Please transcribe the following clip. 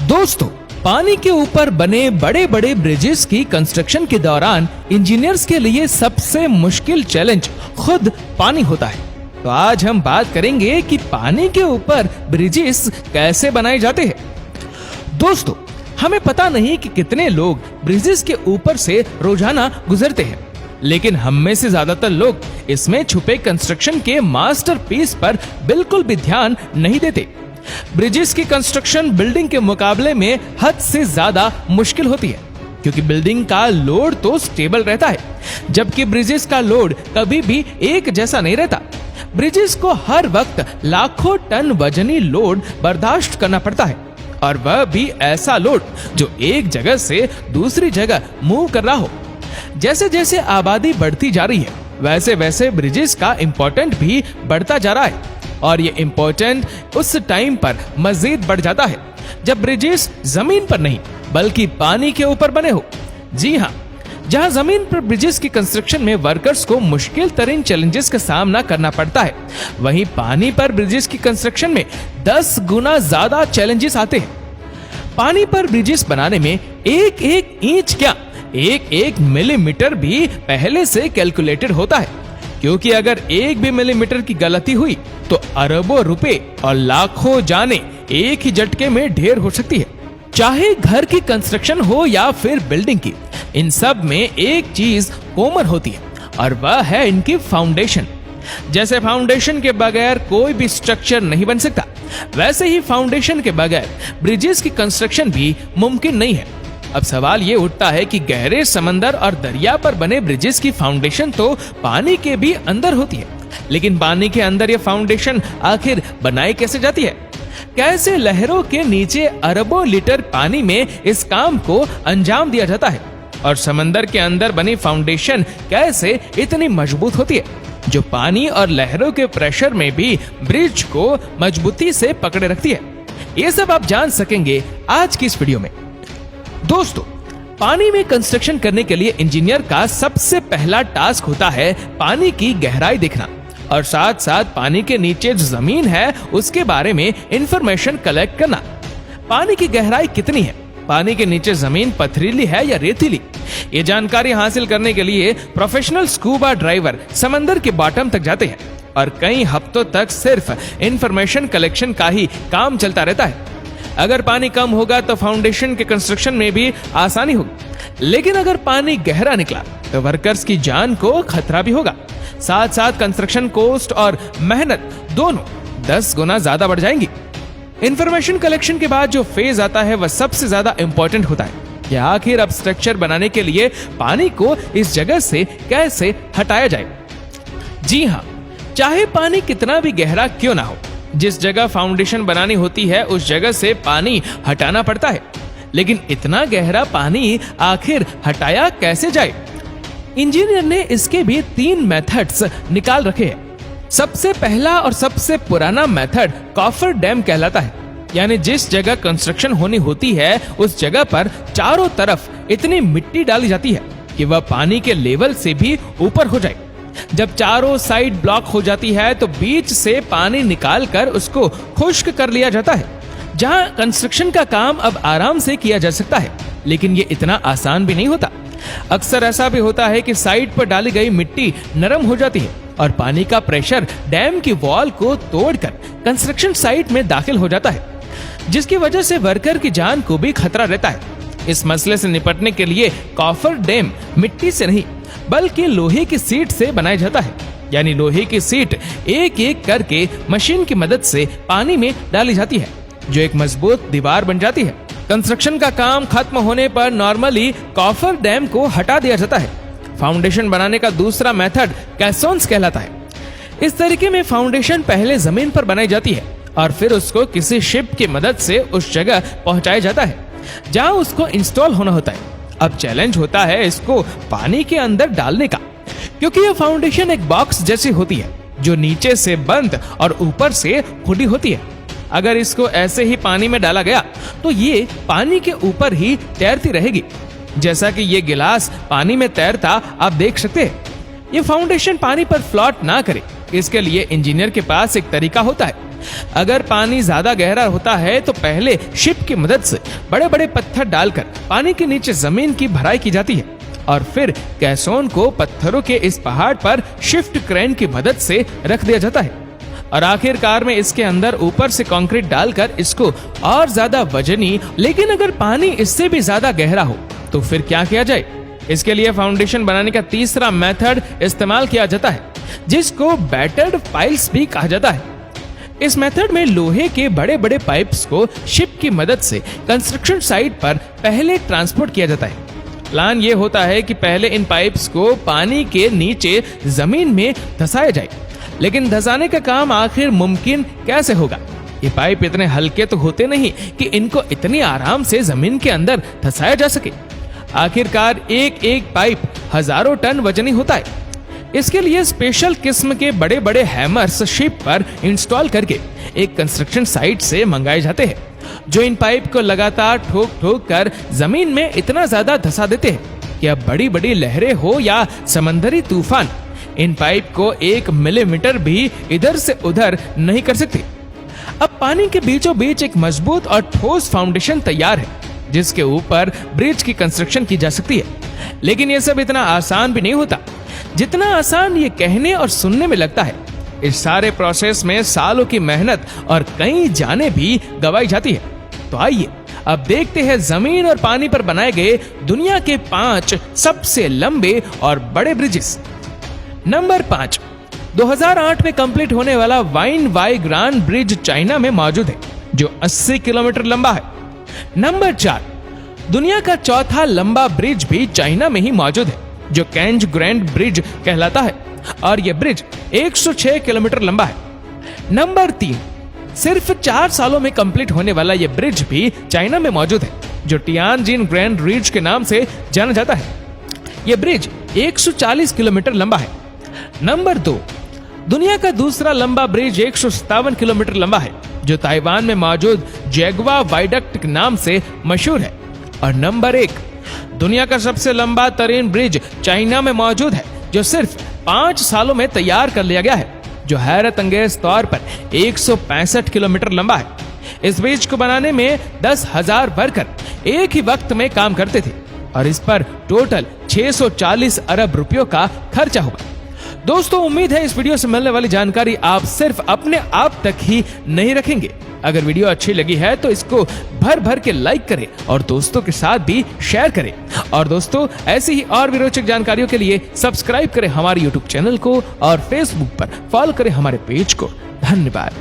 दोस्तों, पानी के ऊपर बने बड़े बड़े ब्रिजेस की कंस्ट्रक्शन के दौरान इंजीनियर्स के लिए सबसे मुश्किल चैलेंज खुद पानी होता है। तो आज हम बात करेंगे कि पानी के ऊपर ब्रिजेस कैसे बनाए जाते हैं। दोस्तों, हमें पता नहीं कि कितने लोग ब्रिजेस के ऊपर से रोजाना गुजरते हैं, लेकिन हम में से ज्यादातर लोग इसमें छुपे कंस्ट्रक्शन के मास्टरपीस पर बिल्कुल भी ध्यान नहीं देते। ब्रिजेस की कंस्ट्रक्शन बिल्डिंग के मुकाबले में हद से ज्यादा मुश्किल होती है, क्योंकि बिल्डिंग का लोड तो स्टेबल रहता है, जबकि ब्रिजेस का लोड कभी भी एक जैसा नहीं रहता। ब्रिजेस को हर वक्त लाखों टन वजनी लोड बर्दाश्त करना पड़ता है, और वह भी ऐसा लोड जो एक जगह से दूसरी जगह मूव कर रहा हो। जैसे जैसे आबादी बढ़ती जा रही है, वैसे वैसे ब्रिजेस का इम्पोर्टेंट भी बढ़ता जा रहा है, और ये इम्पोर्टेंट उस टाइम पर मजीद बढ़ जाता है जब ब्रिजेस जमीन पर नहीं बल्कि पानी के ऊपर बने हो। जी हाँ, जहां जमीन पर ब्रिजेस की कंस्ट्रक्शन में वर्कर्स को मुश्किल तरीन चैलेंजेस का सामना करना पड़ता है, वहीं पानी पर ब्रिजेस की कंस्ट्रक्शन में 10 गुना ज्यादा चैलेंजेस आते हैं। पानी पर ब्रिजेस बनाने में एक एक इंच क्या, एक एक मिलीमीटर भी पहले से कैलकुलेटेड होता है, क्योंकि अगर एक भी मिलीमीटर की गलती हुई तो अरबों रुपए और लाखों जाने एक ही झटके में ढेर हो सकती है। चाहे घर की कंस्ट्रक्शन हो या फिर बिल्डिंग की, इन सब में एक चीज कॉमन होती है, और वह है इनकी फाउंडेशन। जैसे फाउंडेशन के बगैर कोई भी स्ट्रक्चर नहीं बन सकता, वैसे ही फाउंडेशन के बगैर ब्रिजेस की कंस्ट्रक्शन भी मुमकिन नहीं है। अब सवाल ये उठता है कि गहरे समंदर और दरिया पर बने ब्रिजेस की फाउंडेशन तो पानी के भी अंदर होती है, लेकिन पानी के अंदर ये फाउंडेशन आखिर बनाई कैसे जाती है? कैसे लहरों के नीचे अरबों लीटर पानी में इस काम को अंजाम दिया जाता है? और समंदर के अंदर बनी फाउंडेशन कैसे इतनी मजबूत होती है, जो पानी और लहरों के प्रेशर में भी ब्रिज को मजबूती से पकड़े रखती है? ये सब आप जान सकेंगे आज की इस वीडियो में। दोस्तों, पानी में कंस्ट्रक्शन करने के लिए इंजीनियर का सबसे पहला टास्क होता है पानी की गहराई देखना, और साथ साथ पानी के नीचे जो जमीन है उसके बारे में इंफॉर्मेशन कलेक्ट करना। पानी की गहराई कितनी है, पानी के नीचे जमीन पथरीली है या रेतीली, ये जानकारी हासिल करने के लिए प्रोफेशनल स्कूबा ड्राइवर समंदर के बॉटम तक जाते हैं, और कई हफ्तों तक सिर्फ इंफॉर्मेशन कलेक्शन का ही काम चलता रहता है। अगर पानी कम होगा तो फाउंडेशन के कंस्ट्रक्शन में भी आसानी होगी, लेकिन अगर पानी गहरा निकला तो वर्कर्स की जान को खतरा भी होगा। साथ साथ कंस्ट्रक्शन कॉस्ट और मेहनत दोनों 10 गुना ज्यादा बढ़ जाएंगी। इंफॉर्मेशन कलेक्शन के बाद जो फेज आता है वह सबसे ज्यादा इंपॉर्टेंट होता है कि आखिर अब स्ट्रक्चर बनाने के लिए पानी को इस जगह से कैसे हटाया जाए। जी हाँ, चाहे पानी कितना भी गहरा क्यों ना हो, जिस जगह फाउंडेशन बनानी होती है उस जगह से पानी हटाना पड़ता है, लेकिन इतना गहरा पानी आखिर हटाया कैसे जाए? इंजीनियर ने इसके भी 3 मेथड्स निकाल रखे हैं। सबसे पहला और सबसे पुराना मेथड कॉफर डैम कहलाता है, यानी जिस जगह कंस्ट्रक्शन होनी होती है उस जगह पर चारों तरफ इतनी मिट्टी डाली जाती है कि वह पानी के लेवल से भी ऊपर हो जाए। जब चारों साइड ब्लॉक हो जाती है तो बीच से पानी निकालकर उसको खुश्क कर लिया जाता है, जहां कंस्ट्रक्शन का काम अब आराम से किया जा सकता है। लेकिन ये इतना आसान भी नहीं होता। अक्सर ऐसा भी होता है कि साइड पर डाली गई मिट्टी नरम हो जाती है और पानी का प्रेशर डैम की वॉल को तोड़कर कंस्ट्रक्शन साइट में दाखिल हो जाता है, जिसकी वजह से वर्कर की जान को भी खतरा रहता है। इस मसले से निपटने के लिए कॉफर डैम मिट्टी से नहीं बल्कि लोहे की सीट से बनाया जाता है, यानी लोहे की सीट एक एक करके मशीन की मदद से पानी में डाली जाती है, जो एक मजबूत दीवार बन जाती है। कंस्ट्रक्शन का काम खत्म होने पर नॉर्मली कॉफर डैम को हटा दिया जाता है। फाउंडेशन बनाने का दूसरा मेथड कैसोन्स कहलाता है। इस तरीके में फाउंडेशन पहले जमीन पर बनाई जाती है और फिर उसको किसी शिप की मदद से उस जगह पहुंचाया जाता है जहां उसको इंस्टॉल होना होता है। अब चैलेंज होता है इसको पानी के अंदर डालने का, क्योंकि यह फाउंडेशन एक बॉक्स जैसी होती है जो नीचे से बंद और ऊपर से खुली होती है। अगर इसको ऐसे ही पानी में डाला गया तो ये पानी के ऊपर ही तैरती रहेगी, जैसा कि ये गिलास पानी में तैरता आप देख सकते हैं। ये फाउंडेशन पानी पर फ्लोट ना करे, इसके लिए इंजीनियर के पास एक तरीका होता है अगर पानी ज्यादा गहरा होता है तो पहले शिप की मदद से बड़े बड़े पत्थर डालकर पानी के नीचे जमीन की भराई की जाती है और फिर कैसोन को पत्थरों के इस पहाड़ पर शिफ्ट क्रेन की मदद से रख दिया जाता है और आखिरकार में इसके अंदर ऊपर से कंक्रीट डालकर इसको और ज्यादा वजनी, लेकिन अगर पानी इससे भी ज्यादा गहरा हो तो फिर क्या किया जाए? इसके लिए फाउंडेशन बनाने का तीसरा मेथड इस्तेमाल किया जाता है जिसको बैटर्ड पाइल्स भी कहा जाता है। इस मेथड में लोहे के बड़े बड़े पाइप्स को शिप की मदद से कंस्ट्रक्शन साइट पर पहले ट्रांसपोर्ट किया जाता है। प्लान ये होता है कि पहले इन पाइप्स को पानी के नीचे जमीन में धंसाया जाए, लेकिन धंसाने का काम आखिर मुमकिन कैसे होगा? ये पाइप इतने हल्के तो होते नहीं कि इनको इतनी आराम से जमीन के अंदर धंसाया जा सके। आखिरकार एक एक पाइप हजारों टन वजनी होता है। इसके लिए स्पेशल किस्म के बड़े बड़े हैमर्स शिप पर इंस्टॉल करके एक कंस्ट्रक्शन साइट से मंगाए जाते हैं, जो इन पाइप को लगातार ठोक ठोक कर जमीन में इतना ज्यादा धंसा देते हैं कि अब बड़ी बड़ी लहरें हो या समंदरी तूफान इन पाइप को 1 मिलीमीटर भी इधर से उधर नहीं कर सकते। अब पानी के बीचों बीच एक मजबूत और ठोस फाउंडेशन तैयार है जिसके ऊपर ब्रिज की कंस्ट्रक्शन की जा सकती है। लेकिन यह सब इतना आसान भी नहीं होता जितना आसान ये कहने और सुनने में लगता है। इस सारे प्रोसेस में सालों की मेहनत और कई जानें भी गंवाई जाती है। तो आइए अब देखते हैं जमीन और पानी पर बनाए गए दुनिया के 5 सबसे लंबे और बड़े ब्रिजेस। नंबर 5, 2008 में कंप्लीट होने वाला वाइन वाई ग्रांड ब्रिज चाइना में मौजूद है जो 80 किलोमीटर लंबा है। नंबर 4, दुनिया का चौथा लंबा ब्रिज भी चाइना में ही मौजूद है जो कैंज ग्रैंड ब्रिज कहलाता है और यह ब्रिज 106 किलोमीटर लंबा है। नंबर 3, सिर्फ 4 सालों में कंप्लीट होने वाला यह ब्रिज भी चाइना में मौजूद है जो टियानजिन ग्रैंड ब्रिज के नाम से जाना जाता है। यह ब्रिज 140 किलोमीटर लंबा है। नंबर 2, दुनिया का दूसरा लंबा ब्रिज 157 किलोमीटर लंबा है जो ताइवान में मौजूद जैगवा वाइडक्ट के नाम से मशहूर है। और नंबर 1, दुनिया का सबसे लंबा तरीन ब्रिज चाइना में मौजूद है जो सिर्फ 5 सालों में तैयार कर लिया गया है जो हैरत अंगेज तौर पर 165 किलोमीटर लंबा है। इस ब्रिज को बनाने में 10,000 वर्कर एक ही वक्त में काम करते थे और इस पर टोटल 640 अरब रुपयों का खर्चा हुआ। दोस्तों, उम्मीद है इस वीडियो से मिलने वाली जानकारी आप सिर्फ अपने आप तक ही नहीं रखेंगे। अगर वीडियो अच्छी लगी है तो इसको भर भर के लाइक करें और दोस्तों के साथ भी शेयर करें। और दोस्तों, ऐसी ही और भी रोचक जानकारियों के लिए सब्सक्राइब करें हमारे YouTube चैनल को और Facebook पर फॉलो करें हमारे पेज को। धन्यवाद।